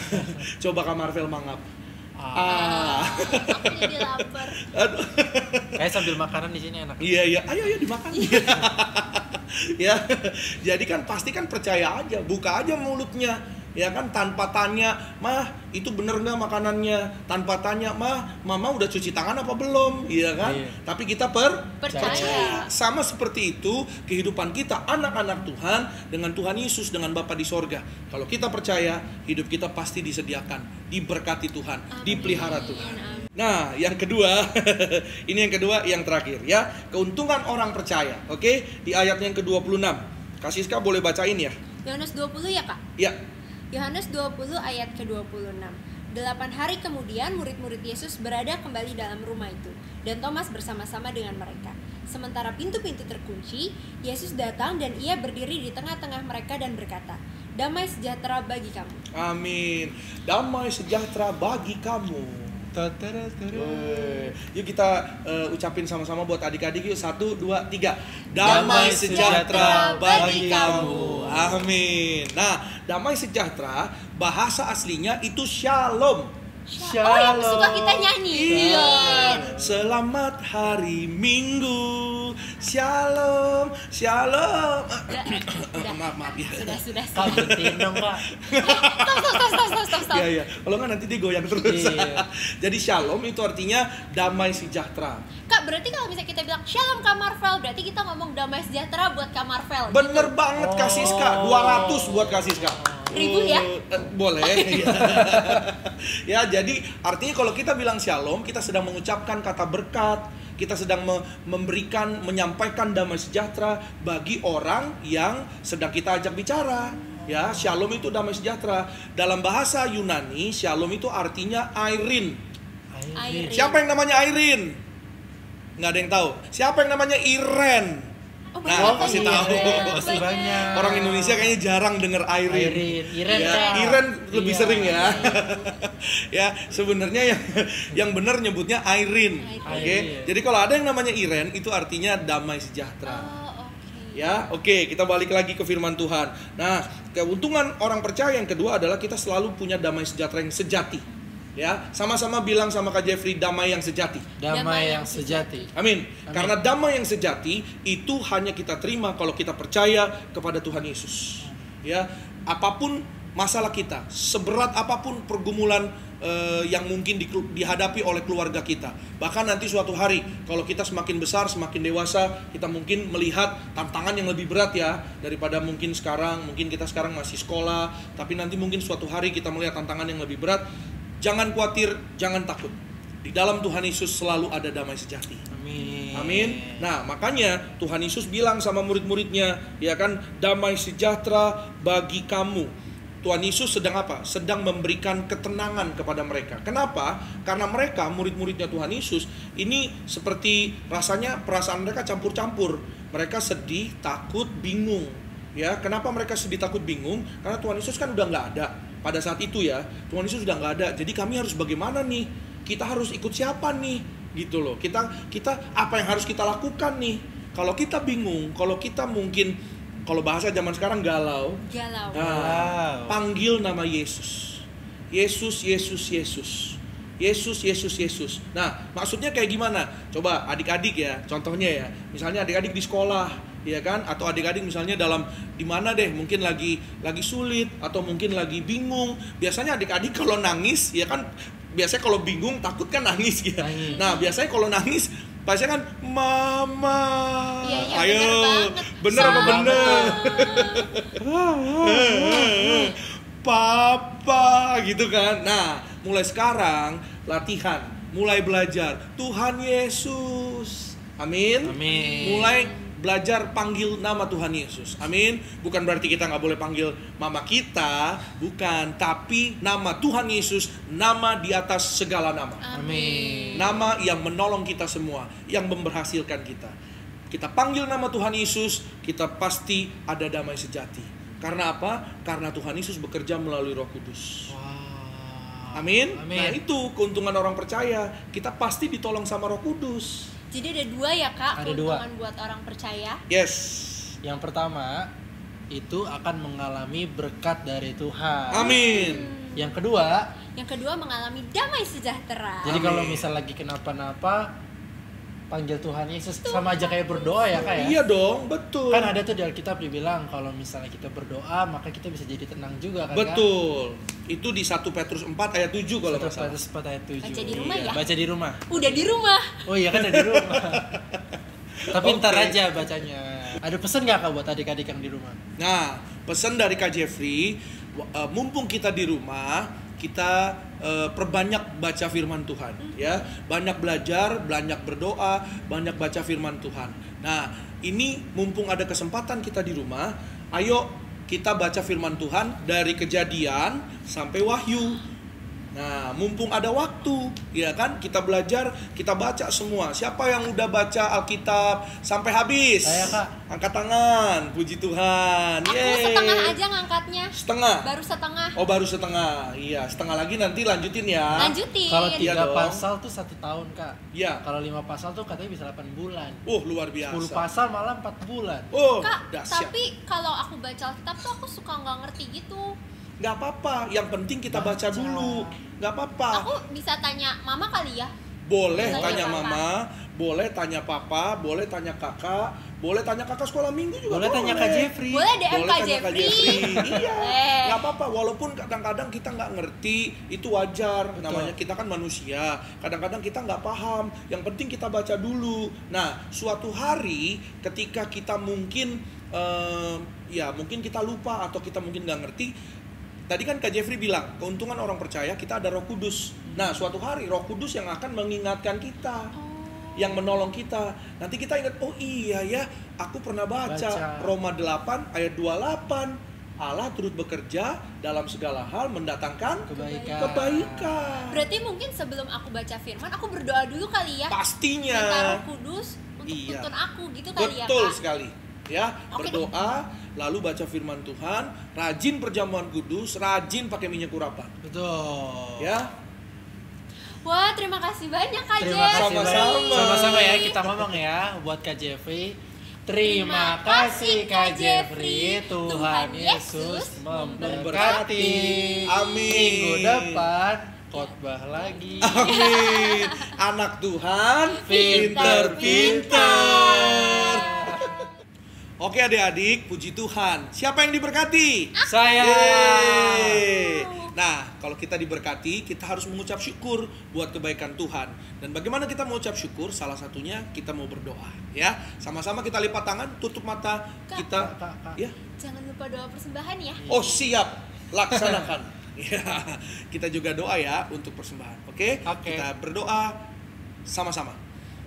Coba Kak Marvel mangap. Aku jadi lapar. Kayak sambil makanan di sini enak. Iya, ayo dimakan. Ya, jadi kan pasti kan percaya aja, buka aja mulutnya, ya kan, tanpa tanya, mah itu bener nggak makanannya, tanpa tanya, mah mama udah cuci tangan apa belum, iya kan? Iya. Tapi kita percaya. Sama seperti itu kehidupan kita anak-anak Tuhan dengan Tuhan Yesus, dengan Bapa di sorga. Kalau kita percaya, hidup kita pasti disediakan, diberkati Tuhan, dipelihara Tuhan. Nah, yang kedua, ini yang kedua, yang terakhir ya, keuntungan orang percaya. Oke, di ayat yang ke-26. Kak Siska boleh bacain ya? Yohanes 20 ya, Kak? Ya. Yohanes 20 ayat ke-26. 8 hari kemudian murid-murid Yesus berada kembali dalam rumah itu, dan Thomas bersama-sama dengan mereka. Sementara pintu-pintu terkunci, Yesus datang dan ia berdiri di tengah-tengah mereka dan berkata, "Damai sejahtera bagi kamu." Amin. Damai sejahtera bagi kamu. Yuk kita ucapin sama-sama buat adik-adik yuk. 1, 2, 3. Damai sejahtera bagi kamu. Amin. Nah, damai sejahtera bahasa aslinya itu shalom. Oh, yang suka kita nyanyi. Iya. Selamat hari Minggu. Shalom. Maaf ya. Sudah. Kak, berhentiin dong, Kak. Stop. Iya. Kalau nggak nanti dia goyang terus. Iya. Jadi shalom itu artinya damai sejahtera. Kak, berarti kalau misalnya kita bilang shalom Kak Marvel, berarti kita ngomong damai sejahtera buat Kak Marvel. Bener banget Kak Siska. 200 buat Kak Siska. 1000 ya? Boleh. Ya, jadi artinya kalau kita bilang shalom, kita sedang mengucapkan kata berkat, kita sedang menyampaikan damai sejahtera bagi orang yang sedang kita ajak bicara. Ya, shalom itu damai sejahtera. Dalam bahasa Yunani, shalom itu artinya Airin. Siapa yang namanya Airin? Nggak ada yang tahu. Siapa yang namanya Iren? Nah, kasih tahu. Masih banyak. Orang Indonesia kayaknya jarang dengar Airin. Iren, ya, Iren lebih sering ya. Ya, sebenarnya yang benar nyebutnya Airin. Oke. Jadi kalau ada yang namanya Iren itu artinya damai sejahtera. Ya, oke, kita balik lagi ke firman Tuhan. Nah, keuntungan orang percaya yang kedua adalah kita selalu punya damai sejahtera yang sejati. Ya, sama-sama bilang sama Kak Jeffrey, damai yang sejati. Damai yang sejati. Amin. Karena damai yang sejati itu hanya kita terima kalau kita percaya kepada Tuhan Yesus. Ya, apapun masalah kita, seberat apapun pergumulan yang mungkin dihadapi oleh keluarga kita. Bahkan nanti suatu hari kalau kita semakin besar, semakin dewasa, kita mungkin melihat tantangan yang lebih berat ya daripada mungkin sekarang. Mungkin kita sekarang masih sekolah, tapi nanti mungkin suatu hari kita melihat tantangan yang lebih berat. Jangan khawatir, jangan takut. Di dalam Tuhan Yesus selalu ada damai sejati. Amin. Nah, makanya Tuhan Yesus bilang sama murid-muridnya, ya kan, damai sejahtera bagi kamu. Tuhan Yesus sedang apa? Sedang memberikan ketenangan kepada mereka. Kenapa? Karena mereka, murid-muridnya Tuhan Yesus, ini seperti rasanya perasaan mereka campur-campur. Mereka sedih, takut, bingung. Ya, kenapa mereka sedih, takut, bingung? Karena Tuhan Yesus kan udah nggak ada. Pada saat itu ya, Tuhan Yesus sudah nggak ada. Jadi kami harus bagaimana nih? Kita harus ikut siapa nih? Gitu loh. Kita apa yang harus kita lakukan nih? Kalau kita bingung, kalau kita mungkin, kalau bahasa zaman sekarang galau. Nah, panggil nama Yesus. Yesus. Nah, maksudnya kayak gimana? Coba adik-adik ya, contohnya ya. Misalnya adik-adik di sekolah, ya kan, atau adik-adik misalnya dalam di mana deh, mungkin lagi sulit atau mungkin lagi bingung. Biasanya adik-adik kalau nangis ya kan, biasanya kalau bingung takut kan nangis ya. Nah, biasanya kalau nangis Bahasanya kan mama. Iya, iya, Ayo, bener banget. bener apa bener? Papa gitu kan. Nah, mulai sekarang latihan, mulai belajar Tuhan Yesus. Amin. Amin. Mulai belajar panggil nama Tuhan Yesus. Amin. Bukan berarti kita nggak boleh panggil mama kita, bukan. Tapi nama Tuhan Yesus, nama di atas segala nama. Amin. Nama yang menolong kita semua, yang memberhasilkan kita. Kita panggil nama Tuhan Yesus, kita pasti ada damai sejati. Karena apa? Karena Tuhan Yesus bekerja melalui Roh Kudus. Wow. Amin. Amin. Nah, itu keuntungan orang percaya. Kita pasti ditolong sama Roh Kudus. Jadi ada 2 ya Kak, Ada keuntungan buat orang percaya. Yes. Yang pertama, itu akan mengalami berkat dari Tuhan. Amin. Yang kedua, Yang kedua mengalami damai sejahtera. jadi Amin. kalau misal lagi kenapa-napa, panggil Tuhan Yesus, sama aja kayak berdoa ya Kak ya. Iya dong, betul. Kan ada tuh di Alkitab dibilang kalau misalnya kita berdoa maka kita bisa jadi tenang juga kan. Betul. Itu di 1 Petrus 4 ayat 7 kalau nggak salah. 1 Petrus 4 ayat 7. Baca di rumah Iya, ya? Baca di rumah. Udah di rumah. Oh iya kan ada di rumah. Tapi ntar Oke. aja bacanya. Ada pesan nggak Kak buat adik-adik yang di rumah? Nah, pesan dari Kak Jeffrey, mumpung kita di rumah, kita perbanyak baca firman Tuhan, ya. Banyak belajar, banyak berdoa, banyak baca firman Tuhan. Nah, ini mumpung ada kesempatan kita di rumah, ayo kita baca firman Tuhan dari Kejadian sampai Wahyu. Nah, mumpung ada waktu, ya kan, kita belajar, kita baca semua. Siapa yang udah baca Alkitab sampai habis? Saya, Kak. Angkat tangan, puji Tuhan. Aku Yeay. setengah aja ngangkatnya. Setengah? Baru setengah. Oh, baru setengah. Iya, setengah lagi nanti lanjutin ya. Lanjutin. Kalau Iya 3 dong. pasal tuh 1 tahun Kak. Iya. Kalau 5 pasal tuh katanya bisa 8 bulan. Luar 10 biasa. pasal malah 4 bulan. Kak, dahsyat. tapi kalau aku baca Alkitab tuh aku suka nggak ngerti gitu. Nggak apa-apa, yang penting kita baca dulu. Nggak apa-apa. Aku bisa tanya mama kali ya. Boleh Tanya tanya papa. mama, boleh tanya papa, boleh tanya kakak, boleh tanya kakak sekolah minggu juga. Boleh tanya Kak Jeffrey. Boleh DM Boleh Kak tanya Kak Jeffrey. Jeffrey. Iya, Eh. nggak apa-apa. Walaupun kadang-kadang kita nggak ngerti, itu wajar. Betul. Namanya kita kan manusia. Kadang-kadang kita nggak paham. Yang penting kita baca dulu. Nah, suatu hari ketika kita mungkin, mungkin kita lupa atau kita mungkin nggak ngerti. Tadi kan Kak Jeffrey bilang, keuntungan orang percaya kita ada Roh Kudus. Nah, suatu hari Roh Kudus yang akan mengingatkan kita, yang menolong kita. Nanti kita ingat, oh iya ya, aku pernah baca. Roma 8 ayat 28. Allah turut bekerja dalam segala hal mendatangkan kebaikan. Berarti mungkin sebelum aku baca firman, aku berdoa dulu kali ya. Pastinya. Minta Roh Kudus untuk Iya. tuntun aku gitu kali ya, Betul Kak. sekali. Ya, Oke berdoa, lalu baca firman Tuhan, rajin perjamuan kudus, rajin pakai minyak urapan. Betul. Ya. Wah, terima kasih banyak Kak Terima kasih Jeffrey. Sama-sama. banyak. Sama-sama ya kita ngomong ya buat Kak Jeffrey. Terima kasih Kak Jeffrey. Tuhan Yesus memberkati. Amin. Minggu depan khotbah lagi. Amin. Anak Tuhan pinter-pinter. Oke adik-adik, puji Tuhan. Siapa yang diberkati? Saya. Yeay. Nah, kalau kita diberkati, kita harus mengucap syukur buat kebaikan Tuhan. Dan bagaimana kita mengucap syukur? Salah satunya kita mau berdoa, ya. Sama-sama kita lipat tangan, tutup mata, kita, Kak. ya. Jangan lupa doa persembahan ya. Oh siap, laksanakan. Ya, kita juga doa ya untuk persembahan. Oke? Oke. Kita berdoa sama-sama.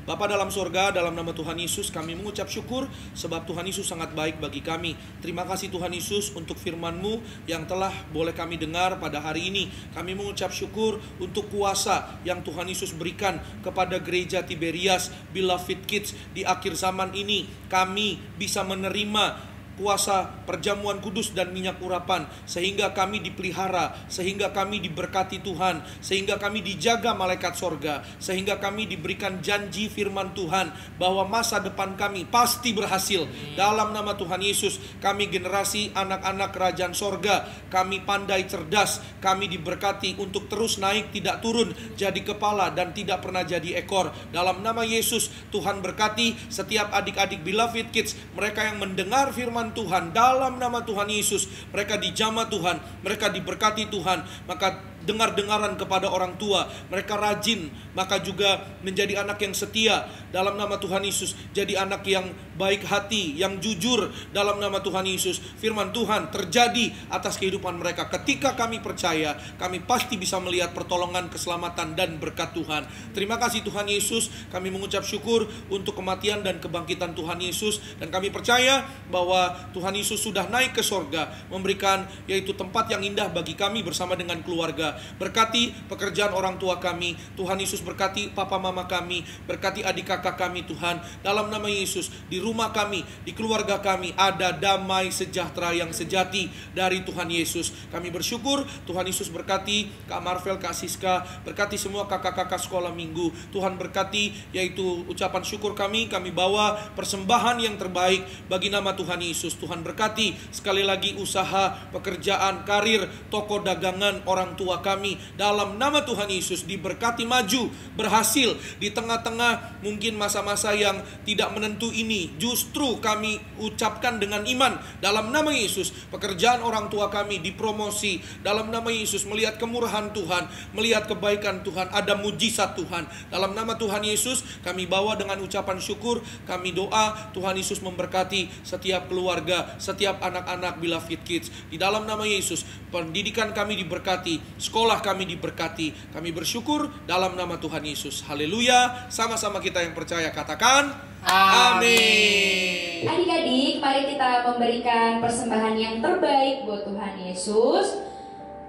Bapa dalam surga, dalam nama Tuhan Yesus kami mengucap syukur sebab Tuhan Yesus sangat baik bagi kami. Terima kasih Tuhan Yesus untuk firman-Mu yang telah boleh kami dengar pada hari ini. Kami mengucap syukur untuk kuasa yang Tuhan Yesus berikan kepada gereja Tiberias Beloved Kids di akhir zaman ini. Kami bisa menerima kuasa perjamuan kudus dan minyak urapan sehingga kami dipelihara, sehingga kami diberkati Tuhan, sehingga kami dijaga malaikat sorga, sehingga kami diberikan janji firman Tuhan bahwa masa depan kami pasti berhasil. Dalam nama Tuhan Yesus, kami generasi anak-anak kerajaan sorga, kami pandai cerdas, kami diberkati untuk terus naik tidak turun, jadi kepala dan tidak pernah jadi ekor. Dalam nama Yesus, Tuhan berkati setiap adik-adik Beloved Kids, mereka yang mendengar firman Tuhan dalam nama Tuhan Yesus, mereka dijamah Tuhan, mereka diberkati Tuhan. Maka dengar-dengaran kepada orang tua. Mereka rajin, maka juga menjadi anak yang setia dalam nama Tuhan Yesus. Jadi anak yang baik hati, yang jujur dalam nama Tuhan Yesus. Firman Tuhan terjadi atas kehidupan mereka. Ketika kami percaya, kami pasti bisa melihat pertolongan, keselamatan, dan berkat Tuhan. Terima kasih Tuhan Yesus. Kami mengucap syukur untuk kematian dan kebangkitan Tuhan Yesus. Dan kami percaya bahwa Tuhan Yesus sudah naik ke sorga, memberikan yaitu tempat yang indah bagi kami bersama dengan keluarga. Berkati pekerjaan orang tua kami, Tuhan Yesus. Berkati papa mama kami, berkati adik kakak kami Tuhan. Dalam nama Yesus, di rumah kami, di keluarga kami ada damai sejahtera yang sejati dari Tuhan Yesus. Kami bersyukur Tuhan Yesus. Berkati Kak Marvel, Kak Siska, berkati semua kakak-kakak sekolah minggu. Tuhan berkati yaitu ucapan syukur kami bawa persembahan yang terbaik bagi nama Tuhan Yesus. Tuhan berkati sekali lagi usaha, pekerjaan, karir, toko dagangan orang tua kami. Dalam nama Tuhan Yesus diberkati maju, berhasil di tengah-tengah mungkin masa-masa yang tidak menentu ini. Justru kami ucapkan dengan iman dalam nama Yesus, pekerjaan orang tua kami dipromosi dalam nama Yesus. Melihat kemurahan Tuhan, melihat kebaikan Tuhan, ada mujizat Tuhan. Dalam nama Tuhan Yesus kami bawa dengan ucapan syukur. Kami doa Tuhan Yesus memberkati setiap keluarga, setiap anak-anak Beloved Kids. Di dalam nama Yesus pendidikan kami diberkati, sekolah kami diberkati. Kami bersyukur dalam nama Tuhan Yesus. Haleluya. Sama-sama kita yang percaya katakan amin. Adik-adik, mari kita memberikan persembahan yang terbaik buat Tuhan Yesus.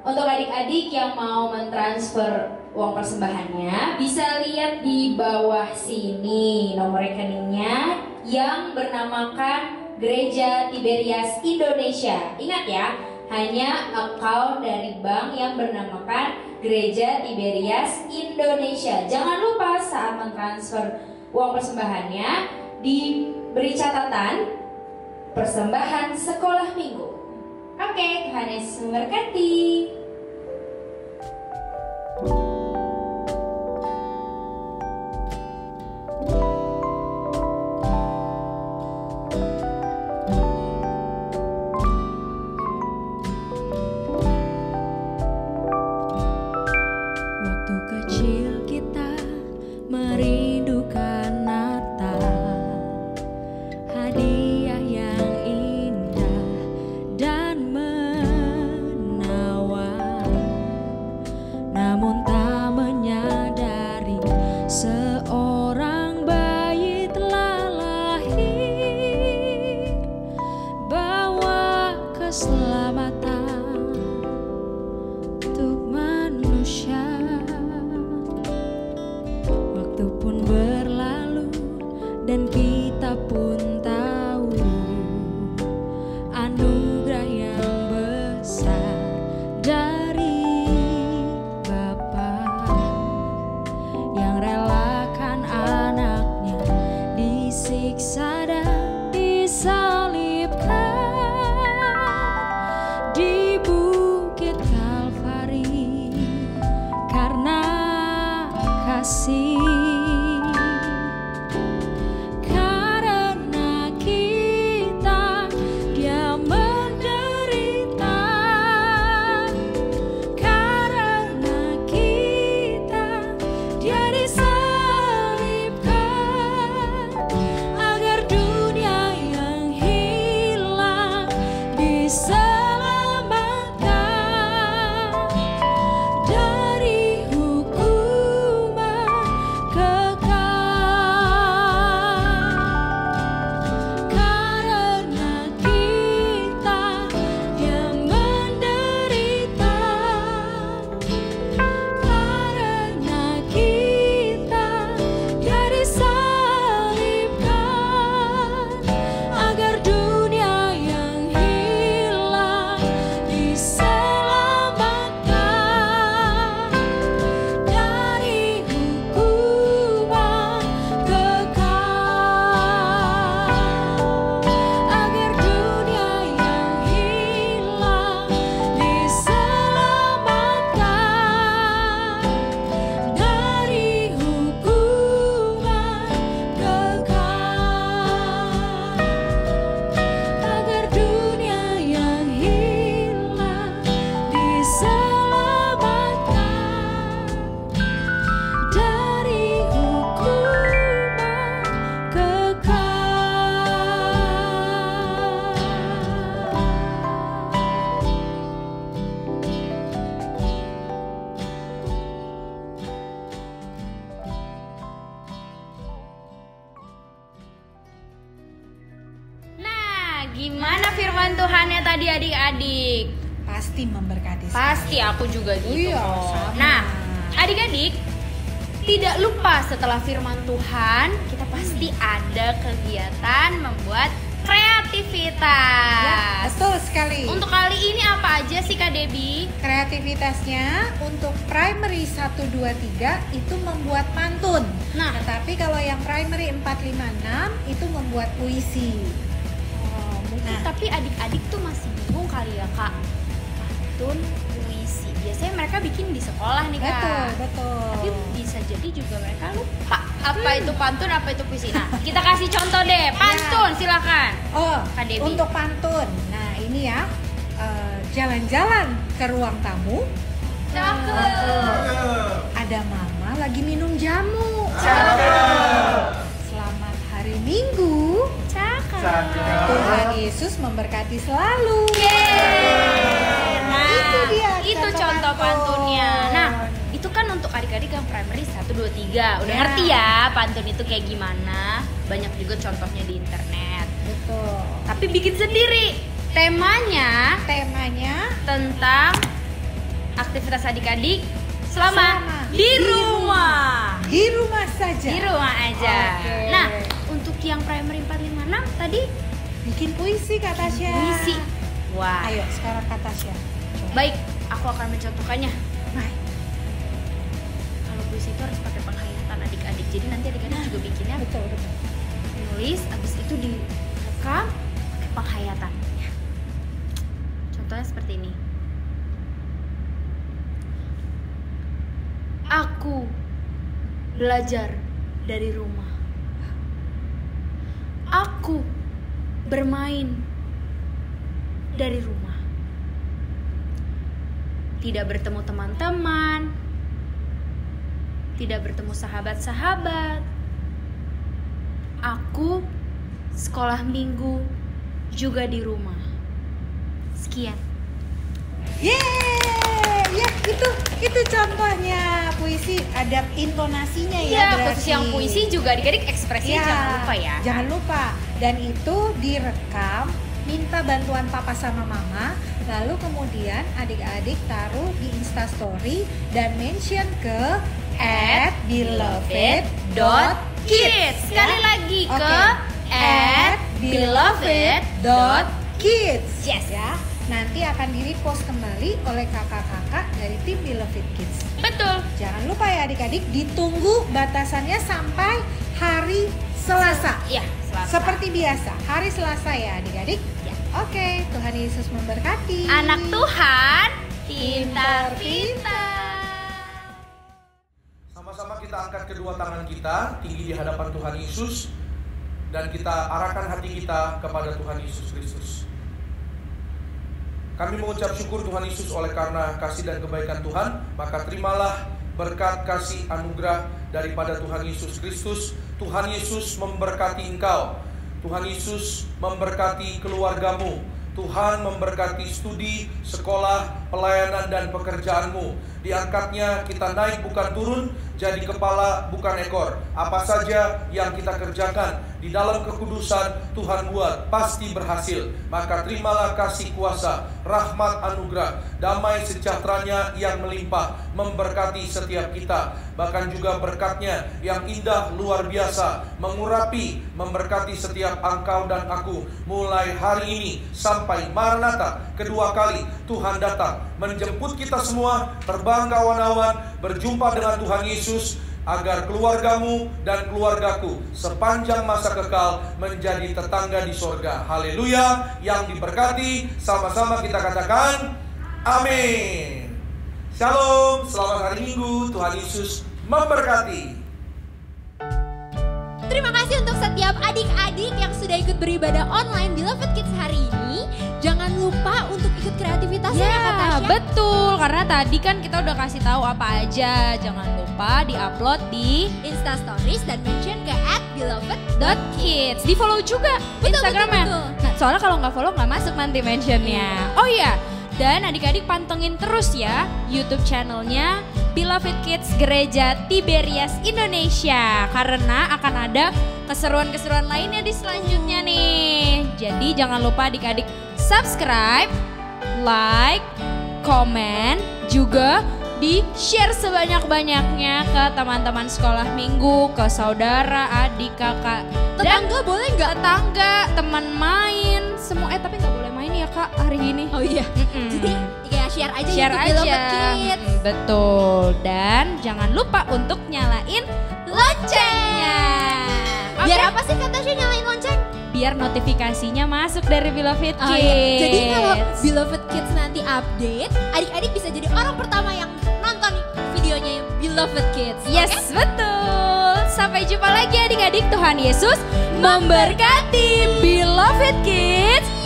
Untuk adik-adik yang mau mentransfer uang persembahannya, bisa lihat di bawah sini nomor rekeningnya yang bernamakan Gereja Tiberias Indonesia. Ingat ya, hanya account dari bank yang bernamakan Gereja Tiberias Indonesia. Jangan lupa saat mentransfer uang persembahannya diberi catatan persembahan sekolah minggu. Oke, Tuhan Yesus memberkati. Waktu kecil kita merindukan Natal, hadiah yang indah dan menawan. Namun tak menyadari seorang bayi telah lahir, bawa keselamatan untuk manusia. Waktu pun berlalu dan kita pun tahu anugerah yang besar dari Bapa yang relakan anaknya disiksa dan disalibkan di Bukit Kalvari karena kasih. Karena kita dia menderita, karena kita dia disalibkan, agar dunia yang hilang diselamatkan dari hukuman Tuhannya tadi adik-adik? Pasti memberkati. Pasti aku juga gitu Iya, kok. sama. Nah, adik-adik, tidak lupa setelah firman Tuhan, kita pasti ada kegiatan membuat kreativitas. Ya, betul sekali. Untuk kali ini apa aja sih Kak Debbie? Kreativitasnya untuk primary 1, 2, 3 itu membuat pantun. Nah. Tetapi kalau yang primary 4, 5, 6 itu membuat puisi. Mungkin Nah. tapi adik-adik tuh masih bingung kali ya Kak. Pantun, puisi. Biasanya mereka bikin di sekolah nih Kak. Betul, betul. Tapi bisa jadi juga mereka lupa apa itu pantun, apa itu puisi. Nah, kita kasih contoh deh. Pantun, silakan. Oh, Kak Debbie. untuk pantun. Nah, ini ya. Jalan-jalan ke ruang tamu. Ada mama lagi minum jamu. Selamat hari Minggu. Tuhan Yesus memberkati selalu. Nah, Itu dia itu contoh pantunnya. Nah, itu kan untuk adik-adik yang primary 1, 2, 3. Udah Ya. ngerti ya pantun itu kayak gimana? Banyak juga contohnya di internet. Betul. Tapi bikin sendiri. Temanya tentang aktivitas adik-adik selama di rumah. Di rumah saja. Di rumah aja. Oke. Nah, untuk yang primary 4, 5, 6 tadi Bikin puisi Kak Tasya. puisi. Wah. Ayo sekarang Kak Tasya. Coba. Baik, aku akan mencontohkannya. Baik. Kalau puisi itu harus pakai penghayatan adik-adik. Jadi nanti adik-adik juga bikinnya Betul, betul. nulis, abis itu direkam pakai penghayatan. Ya. Contohnya seperti ini. Aku belajar dari rumah. Aku bermain dari rumah. Tidak bertemu teman-teman, tidak bertemu sahabat-sahabat. Aku sekolah minggu juga di rumah. Sekian. Yeay, ya itu contohnya puisi ada intonasinya ya Iya, berarti. khusus yang puisi juga adik-adik ekspresinya Ya, jangan lupa ya. Jangan lupa. Dan itu direkam, minta bantuan papa sama mama, lalu kemudian adik-adik taruh di Instastory dan mention ke @beloved.kids. Sekali lagi ke @beloved.kids. Yes. Ya. Nanti akan di-repost kembali oleh kakak-kakak dari tim Beloved Kids. Betul. Jangan lupa ya adik-adik, ditunggu batasannya sampai hari Selasa. Iya, Selasa. Seperti biasa, hari Selasa ya adik-adik. Ya. Oke, Tuhan Yesus memberkati. Anak Tuhan, pintar-pintar. Sama-sama kita angkat kedua tangan kita tinggi di hadapan Tuhan Yesus dan kita arahkan hati kita kepada Tuhan Yesus Kristus. Kami mengucap syukur Tuhan Yesus oleh karena kasih dan kebaikan Tuhan, maka terimalah berkat kasih anugerah daripada Tuhan Yesus Kristus. Tuhan Yesus memberkati engkau. Tuhan Yesus memberkati keluargamu. Tuhan memberkati studi, sekolah, pelayanan dan pekerjaanmu. Diangkatnya kita naik bukan turun, jadi kepala bukan ekor. Apa saja yang kita kerjakan di dalam kekudusan Tuhan buat pasti berhasil. Maka terimalah kasih kuasa, rahmat anugerah, damai sejahteranya yang melimpah memberkati setiap kita. Bahkan juga berkatnya yang indah luar biasa mengurapi, memberkati setiap engkau dan aku. Mulai hari ini sampai Maranatha kedua kali Tuhan datang menjemput kita semua terbang ke awan-awan berjumpa dengan Tuhan Yesus, agar keluargamu dan keluargaku sepanjang masa kekal menjadi tetangga di sorga. Haleluya. Yang diberkati sama-sama kita katakan amin. Shalom, selamat hari Minggu. Tuhan Yesus memberkati. Terima kasih untuk setiap adik-adik yang sudah ikut beribadah online Beloved Kids hari ini. Jangan lupa untuk ikut kreativitasnya ya Kak Tasya. Betul, karena tadi kan kita udah kasih tahu apa aja. Jangan lupa di-upload di Instastories dan mention ke .kids. Di follow juga Instagramnya. betul. Nah, soalnya kalau nggak follow nggak masuk nanti mentionnya. Oh iya, dan adik-adik pantengin terus ya YouTube channelnya Beloved Kids Gereja Tiberias Indonesia, karena akan ada keseruan-keseruan lainnya di selanjutnya nih. Jadi jangan lupa adik-adik subscribe, like, komen, juga di-share sebanyak-banyaknya ke teman-teman sekolah minggu, ke saudara, adik, kakak, Tetangga boleh nggak? tetangga, teman main, semua. Tapi nggak boleh main ya kak hari ini. Oh iya. Jadi kayak share aja Share YouTube Beloved aja. Kids. Betul. Dan jangan lupa untuk nyalain loncengnya. Biar apa sih kata Tasya nyalain lonceng? Biar notifikasinya masuk dari Beloved Kids. Oh, iya. Jadi kalau Beloved Kids nanti update, adik-adik bisa jadi orang pertama yang nonton videonya Beloved Kids. Yes, betul. Sampai jumpa lagi adik-adik. Tuhan Yesus memberkati. Beloved Kids.